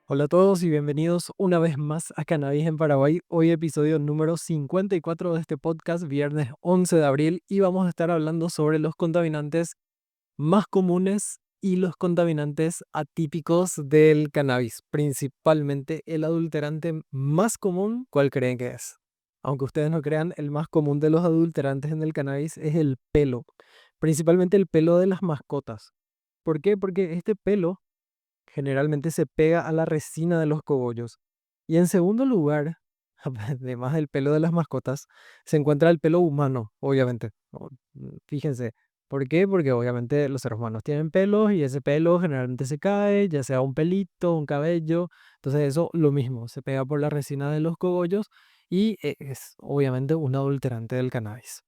Hola a todos y bienvenidos una vez más a Cannabis en Paraguay. Hoy episodio número 54 de este podcast, viernes 11 de abril, y vamos a estar hablando sobre los contaminantes más comunes y los contaminantes atípicos del cannabis, principalmente el adulterante más común. ¿Cuál creen que es? Aunque ustedes no crean, el más común de los adulterantes en el cannabis es el pelo, principalmente el pelo de las mascotas. ¿Por qué? Porque este pelo generalmente se pega a la resina de los cogollos. Y en segundo lugar, además del pelo de las mascotas, se encuentra el pelo humano, obviamente. Fíjense, ¿por qué? Porque obviamente los seres humanos tienen pelos y ese pelo generalmente se cae, ya sea un pelito, un cabello. Entonces eso lo mismo, se pega por la resina de los cogollos y es obviamente un adulterante del cannabis.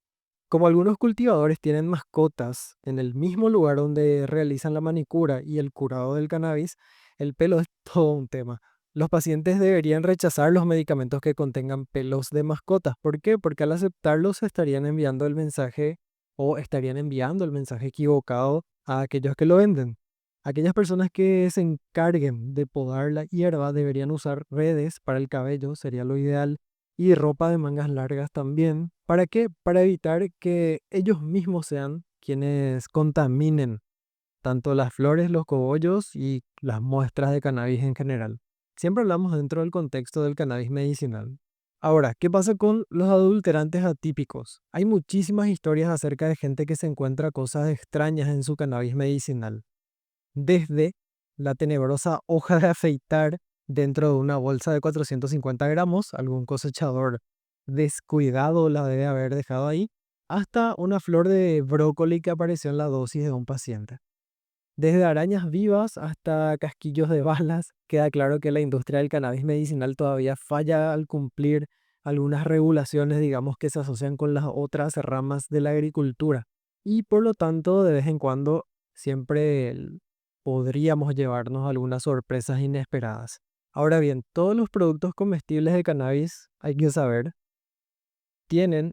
Como algunos cultivadores tienen mascotas en el mismo lugar donde realizan la manicura y el curado del cannabis, el pelo es todo un tema. Los pacientes deberían rechazar los medicamentos que contengan pelos de mascotas. ¿Por qué? Porque al aceptarlos estarían enviando el mensaje o estarían enviando el mensaje equivocado a aquellos que lo venden. Aquellas personas que se encarguen de podar la hierba deberían usar redes para el cabello, sería lo ideal, y ropa de mangas largas también. ¿Para qué? Para evitar que ellos mismos sean quienes contaminen tanto las flores, los cogollos y las muestras de cannabis en general. Siempre hablamos dentro del contexto del cannabis medicinal. Ahora, ¿qué pasa con los adulterantes atípicos? Hay muchísimas historias acerca de gente que se encuentra cosas extrañas en su cannabis medicinal, desde la tenebrosa hoja de afeitar dentro de una bolsa de 450 gramos, algún cosechador descuidado la debe haber dejado ahí, hasta una flor de brócoli que apareció en la dosis de un paciente. Desde arañas vivas hasta casquillos de balas, queda claro que la industria del cannabis medicinal todavía falla al cumplir algunas regulaciones, digamos, que se asocian con las otras ramas de la agricultura. Y por lo tanto, de vez en cuando, siempre podríamos llevarnos algunas sorpresas inesperadas. Ahora bien, todos los productos comestibles de cannabis, hay que saber, tienen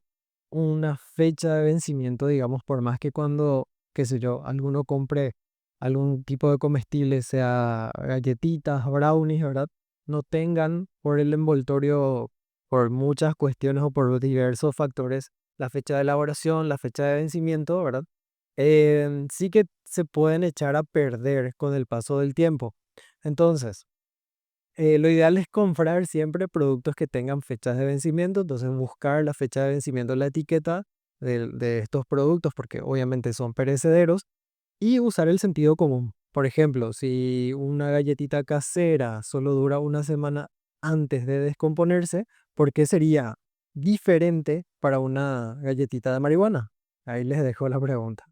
una fecha de vencimiento, digamos, por más que cuando, qué sé yo, alguno compre algún tipo de comestible, sea galletitas, brownies, ¿verdad? No tengan por el envoltorio, por muchas cuestiones o por diversos factores, la fecha de elaboración, la fecha de vencimiento, ¿verdad? Sí que se pueden echar a perder con el paso del tiempo. Entonces, lo ideal es comprar siempre productos que tengan fechas de vencimiento, entonces buscar la fecha de vencimiento en la etiqueta de estos productos, porque obviamente son perecederos, y usar el sentido común. Por ejemplo, si una galletita casera solo dura una semana antes de descomponerse, ¿por qué sería diferente para una galletita de marihuana? Ahí les dejo la pregunta.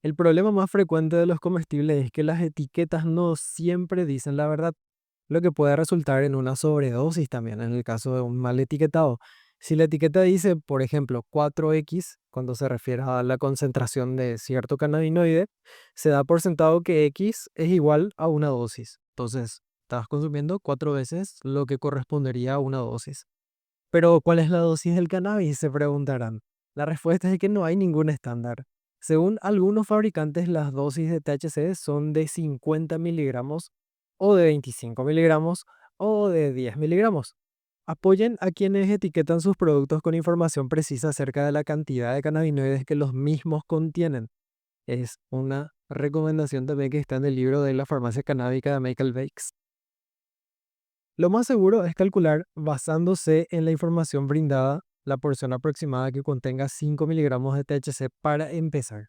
El problema más frecuente de los comestibles es que las etiquetas no siempre dicen la verdad, lo que puede resultar en una sobredosis también en el caso de un mal etiquetado. Si la etiqueta dice, por ejemplo, 4X, cuando se refiere a la concentración de cierto cannabinoide, se da por sentado que X es igual a una dosis. Entonces, estás consumiendo 4 veces lo que correspondería a una dosis. Pero, ¿cuál es la dosis del cannabis? Se preguntarán. La respuesta es que no hay ningún estándar. Según algunos fabricantes, las dosis de THC son de 50 miligramos o de 25 miligramos o de 10 miligramos. Apoyen a quienes etiquetan sus productos con información precisa acerca de la cantidad de cannabinoides que los mismos contienen. Es una recomendación también que está en el libro de la farmacia canábica de Michael Bakes. Lo más seguro es calcular, basándose en la información brindada, la porción aproximada que contenga 5 miligramos de THC para empezar.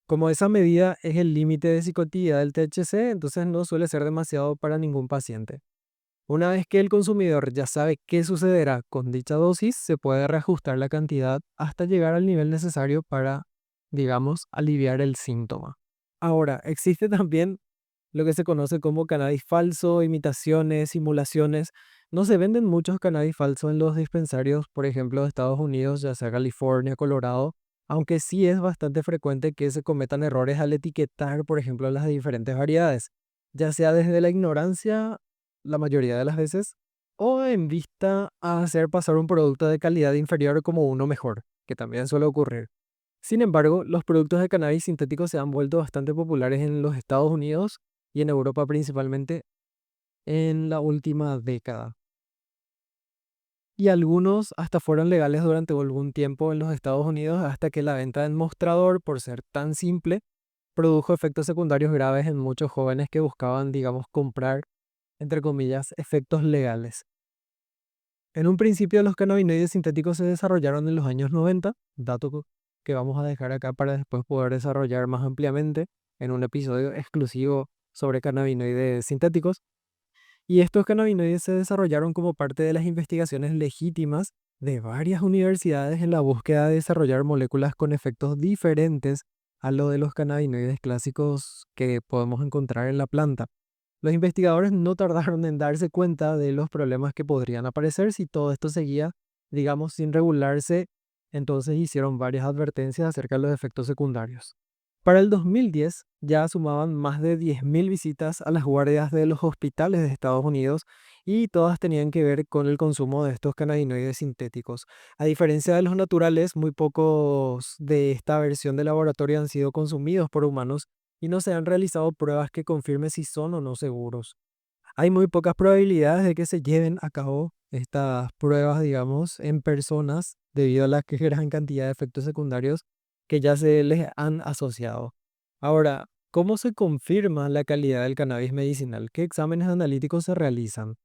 Como esa medida es el límite de psicoactividad del THC, entonces no suele ser demasiado para ningún paciente. Una vez que el consumidor ya sabe qué sucederá con dicha dosis, se puede reajustar la cantidad hasta llegar al nivel necesario para, digamos, aliviar el síntoma. Ahora, existe también lo que se conoce como cannabis falso, imitaciones, simulaciones. No se venden muchos cannabis falsos en los dispensarios, por ejemplo, de Estados Unidos, ya sea California, Colorado, aunque sí es bastante frecuente que se cometan errores al etiquetar, por ejemplo, las diferentes variedades, ya sea desde la ignorancia, la mayoría de las veces, o en vista a hacer pasar un producto de calidad inferior como uno mejor, que también suele ocurrir. Sin embargo, los productos de cannabis sintéticos se han vuelto bastante populares en los Estados Unidos y en Europa principalmente, en la última década. Y algunos hasta fueron legales durante algún tiempo en los Estados Unidos hasta que la venta en mostrador, por ser tan simple, produjo efectos secundarios graves en muchos jóvenes que buscaban, digamos, comprar, entre comillas, efectos legales. En un principio los cannabinoides sintéticos se desarrollaron en los años 90, que vamos a dejar acá para después poder desarrollar más ampliamente en un episodio exclusivo sobre cannabinoides sintéticos. Y estos cannabinoides se desarrollaron como parte de las investigaciones legítimas de varias universidades en la búsqueda de desarrollar moléculas con efectos diferentes a lo de los cannabinoides clásicos que podemos encontrar en la planta. Los investigadores no tardaron en darse cuenta de los problemas que podrían aparecer si todo esto seguía, digamos, sin regularse, entonces hicieron varias advertencias acerca de los efectos secundarios. Para el 2010 ya sumaban más de 10.000 visitas a las guardias de los hospitales de Estados Unidos y todas tenían que ver con el consumo de estos cannabinoides sintéticos. A diferencia de los naturales, muy pocos de esta versión de laboratorio han sido consumidos por humanos y no se han realizado pruebas que confirmen si son o no seguros. Hay muy pocas probabilidades de que se lleven a cabo estas pruebas, digamos, en personas debido a la gran cantidad de efectos secundarios que ya se les han asociado. Ahora, ¿cómo se confirma la calidad del cannabis medicinal? ¿Qué exámenes analíticos se realizan?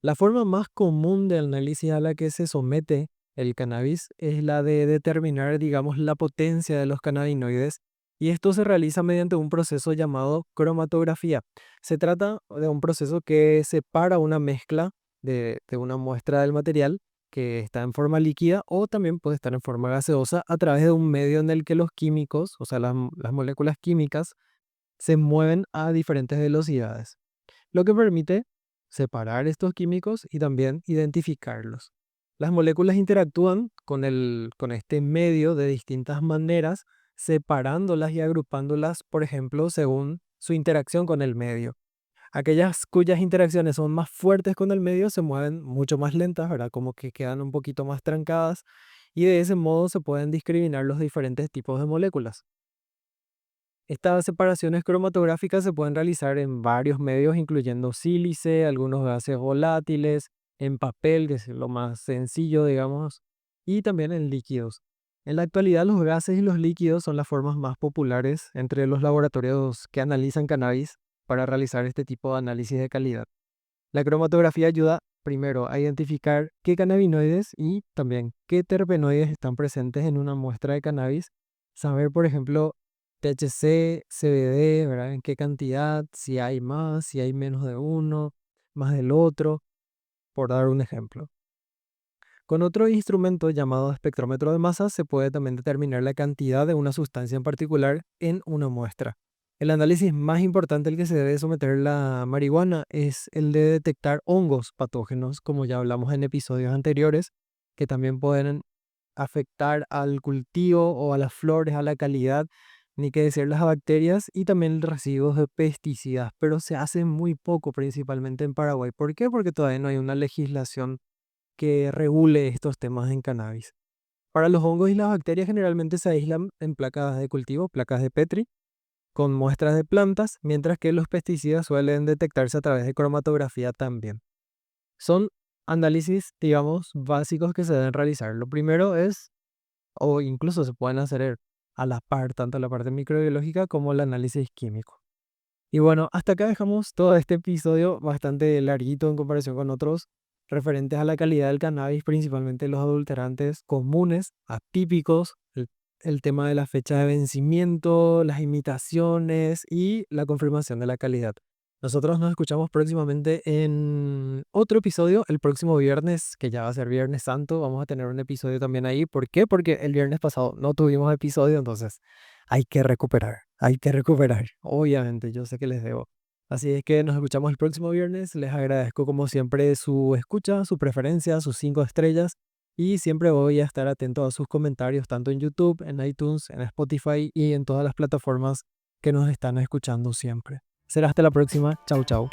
La forma más común de análisis a la que se somete el cannabis es la de determinar, digamos, la potencia de los cannabinoides, y esto se realiza mediante un proceso llamado cromatografía. Se trata de un proceso que separa una mezcla de una muestra del material que está en forma líquida o también puede estar en forma gaseosa a través de un medio en el que los químicos, o sea, las moléculas químicas, se mueven a diferentes velocidades, lo que permite separar estos químicos y también identificarlos. Las moléculas interactúan con este medio de distintas maneras, separándolas y agrupándolas, por ejemplo, según su interacción con el medio. Aquellas cuyas interacciones son más fuertes con el medio se mueven mucho más lentas, ¿verdad? Como que quedan un poquito más trancadas y de ese modo se pueden discriminar los diferentes tipos de moléculas. Estas separaciones cromatográficas se pueden realizar en varios medios, incluyendo sílice, algunos gases volátiles, en papel, que es lo más sencillo, digamos, y también en líquidos. En la actualidad, los gases y los líquidos son las formas más populares entre los laboratorios que analizan cannabis para realizar este tipo de análisis de calidad. La cromatografía ayuda primero a identificar qué cannabinoides y también qué terpenoides están presentes en una muestra de cannabis. Saber, por ejemplo, THC, CBD, ¿verdad? En qué cantidad, si hay más, si hay menos de uno, más del otro, por dar un ejemplo. Con otro instrumento llamado espectrómetro de masas se puede también determinar la cantidad de una sustancia en particular en una muestra. El análisis más importante al que se debe someter la marihuana es el de detectar hongos patógenos, como ya hablamos en episodios anteriores, que también pueden afectar al cultivo o a las flores, a la calidad, ni qué decir las bacterias y también residuos de pesticidas, pero se hace muy poco, principalmente en Paraguay. ¿Por qué? Porque todavía no hay una legislación que regule estos temas en cannabis. Para los hongos y las bacterias generalmente se aíslan en placas de cultivo, placas de Petri, con muestras de plantas, mientras que los pesticidas suelen detectarse a través de cromatografía también. Son análisis, digamos, básicos que se deben realizar. Lo primero es, o incluso se pueden hacer a la par, tanto la parte microbiológica como el análisis químico. Y bueno, hasta acá dejamos todo este episodio bastante larguito en comparación con otros referentes a la calidad del cannabis, principalmente los adulterantes comunes, atípicos, el tema de la fecha de vencimiento, las imitaciones y la confirmación de la calidad. Nosotros nos escuchamos próximamente en otro episodio, el próximo viernes, que ya va a ser Viernes Santo. Vamos a tener un episodio también ahí. ¿Por qué? Porque el viernes pasado no tuvimos episodio, entonces hay que recuperar. Obviamente, yo sé que les debo. Así es que nos escuchamos el próximo viernes. Les agradezco como siempre su escucha, su preferencia, sus 5 estrellas. Y siempre voy a estar atento a sus comentarios, tanto en YouTube, en iTunes, en Spotify y en todas las plataformas que nos están escuchando siempre. Será hasta la próxima. Chau, chau.